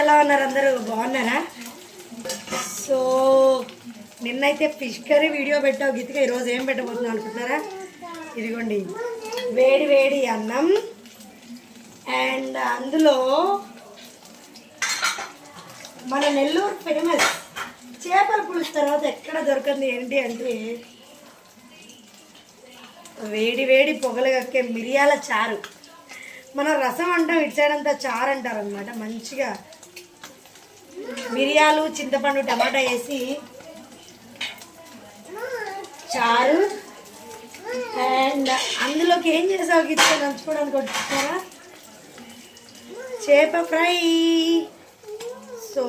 ఎలా ఉన్నారు? అందరూ బాగున్నారా? సో నిన్నైతే ఫిష్ కర్రీ వీడియో పెట్టావు గీతిక. ఈరోజు ఏం పెట్టబోతున్నావు అనుకుంటున్నారా? ఇదిగోండి వేడి వేడి అన్నం అండ్ అందులో మన నెల్లూరు ఫేమస్ చేపల పులుసు తర్వాత ఎక్కడ దొరకంది ఏంటి అంటే వేడి వేడి పొగలగక్కే మిరియాల చారు. మనం రసం అంటాం, ఇటు సైడ్ అంతా చారు అంటారు అనమాట. మంచిగా మిరియాలు, చింతపండు, టమాటా వేసి చారు. అండ్ అందులోకి ఏం చేసావు గిట్ట నంచుకోవడానికి వచ్చారా? చేప ఫ్రై. సో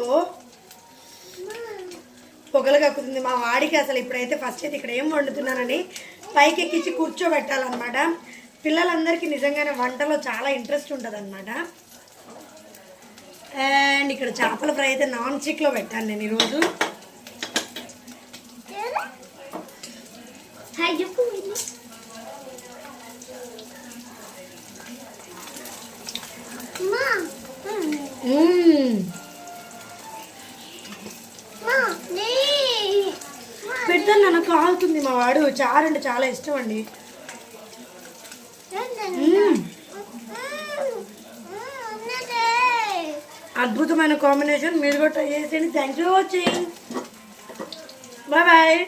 పొగలు కక్కుతుంది మా వాడికి. అసలు ఇప్పుడైతే ఫస్ట్ అయితే ఇక్కడ ఏం వండుతున్నానని పైకి ఎక్కించి కూర్చోబెట్టాలన్నమాట. పిల్లలందరికీ నిజంగానే వంటలో చాలా ఇంట్రెస్ట్ ఉంటుంది అనమాట. అండ్ ఇక్కడ చేపల ఫ్రై అయితే నాన్ స్టిక్లో పెట్టాను నేను ఈరోజు. పెడతాను, నాకు కాలుతుంది. మా వాడు చారు అంటే చాలా ఇష్టం అండి. అద్భుతమైన కాంబినేషన్. మీరు కూడా ట్రై చేసేయండి. Thanks for watching. Bye bye.